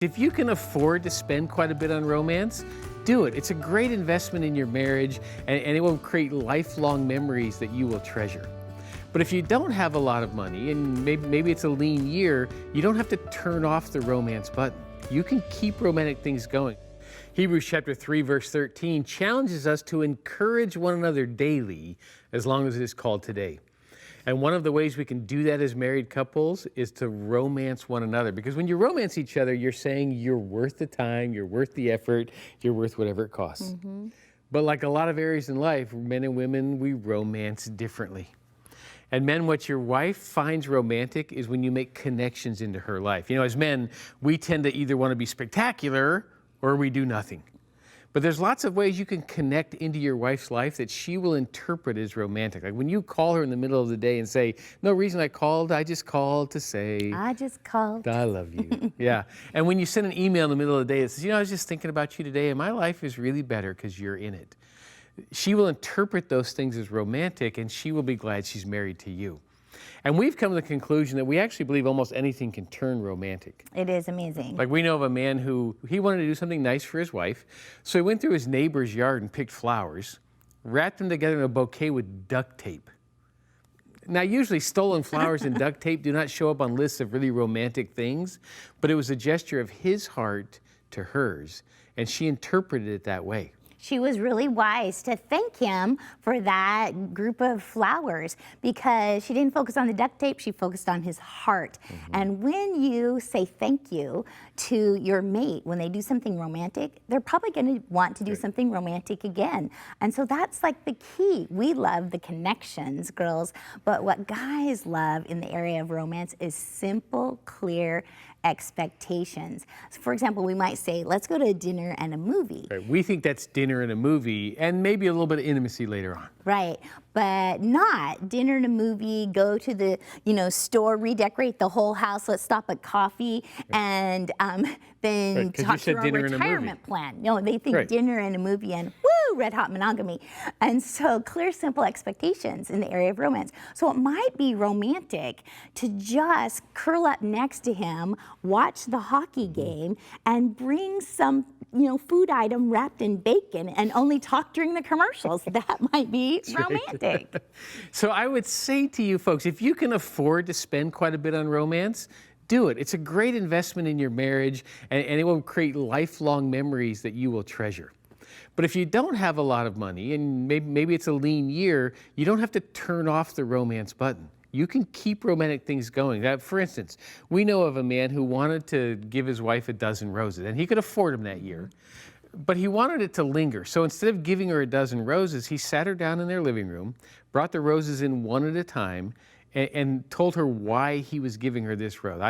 If you can afford to spend quite a bit on romance, do it. It's a great investment in your marriage, and it will create lifelong memories that you will treasure. But if you don't have a lot of money, and maybe it's a lean year, you don't have to turn off the romance button. You can keep romantic things going. Hebrews chapter 3, verse 13 challenges us to encourage one another daily, as long as it is called today. And one of the ways we can do that as married couples is to romance one another. Because when you romance each other, you're saying you're worth the time, you're worth the effort, you're worth whatever it costs. But like a lot of areas in life, men and women, we romance differently. And men, what your wife finds romantic is when you make connections into her life. You know, as men, we tend to either want to be spectacular or we do nothing. But there's lots of ways you can connect into your wife's life that she will interpret as romantic. Like when you call her in the middle of the day and say, "No reason I called, I just called to say, I just called. I love you." Yeah. And when you send an email in the middle of the day that says, "I was just thinking about you today and my life is really better because you're in it." She will interpret those things as romantic, and she will be glad she's married to you. And we've come to the conclusion that we actually believe almost anything can turn romantic. It is amazing. Like we know of a man who, he wanted to do something nice for his wife. So he went through his neighbor's yard and picked flowers, wrapped them together in a bouquet with duct tape. Now, usually stolen flowers and duct tape do not show up on lists of really romantic things, but it was a gesture of his heart to hers, and she interpreted it that way. She was really wise to thank him for that group of flowers because she didn't focus on the duct tape, she focused on his heart. And when you say thank you to your mate when they do something romantic, they're probably going to want to do something romantic again. And so that's like the key. We love the connections, girls, but what guys love in the area of romance is simple, clear expectations. So for example, we might say, let's go to a dinner and a movie. Right. We think that's dinner and a movie and maybe a little bit of intimacy later on. Right, but not dinner and a movie, go to the store, redecorate the whole house, let's stop at coffee, and then talk through our retirement plan. No, they think dinner and a movie and woo, red hot monogamy. And so clear, simple expectations in the area of romance. So it might be romantic to just curl up next to him, watch the hockey game, and bring some food item wrapped in bacon and only talk during the commercials. That might be romantic. So I would say to you folks, if you can afford to spend quite a bit on romance, do it. It's a great investment in your marriage, and it will create lifelong memories that you will treasure. But if you don't have a lot of money, and maybe it's a lean year, you don't have to turn off the romance button. You can keep romantic things going. For instance, we know of a man who wanted to give his wife a dozen roses, and he could afford them that year, but he wanted it to linger. So instead of giving her a dozen roses, he sat her down in their living room, brought the roses in one at a time, and told her why he was giving her this rose.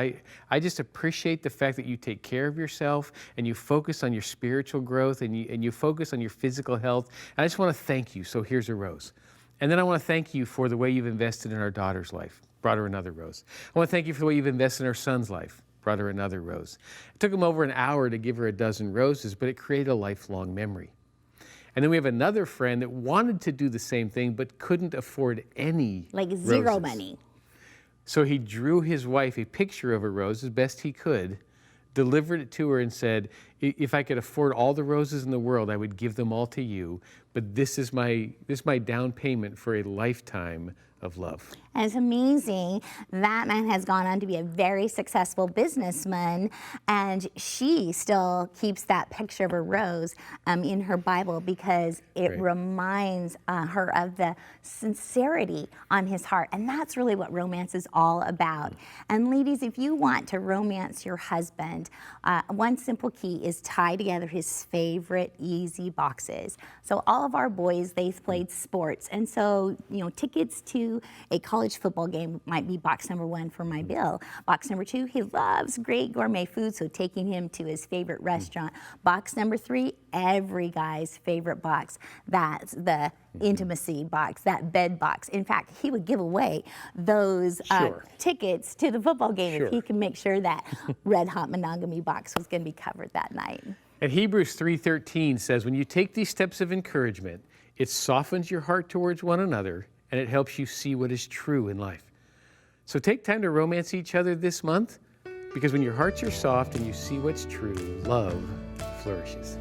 I just appreciate the fact that you take care of yourself and you focus on your spiritual growth and you focus on your physical health. And I just want to thank you, so here's a rose. And then I want to thank you for the way you've invested in our daughter's life. Brought her another rose. I want to thank you for the way you've invested in our son's life. Brought her another rose. It took him over an hour to give her a dozen roses, but it created a lifelong memory. And then we have another friend that wanted to do the same thing, but couldn't afford any Like zero roses. money. So he drew his wife a picture of a rose as best he could, delivered it to her and said, "If I could afford all the roses in the world, I would give them all to you, but this is my down payment for a lifetime of love." And it's amazing. That man has gone on to be a very successful businessman, and she still keeps that picture of a rose in her Bible because it reminds her of the sincerity on his heart. And that's really what romance is all about. And ladies, if you want to romance your husband, one simple key is tie together his favorite easy boxes. So all of our boys, they've played sports. And so, tickets to a college football game might be box number 1 for my bill. Box number 2, he loves great gourmet food, so taking him to his favorite restaurant. Box number 3, every guy's favorite box. That's the intimacy box, that bed box. In fact, he would give away those tickets to the football game if he can make sure that red hot monogamy box was going to be covered that night. And Hebrews 3:13 says, when you take these steps of encouragement, it softens your heart towards one another, and it helps you see what is true in life. So take time to romance each other this month. Because when your hearts are soft and you see what's true, love flourishes.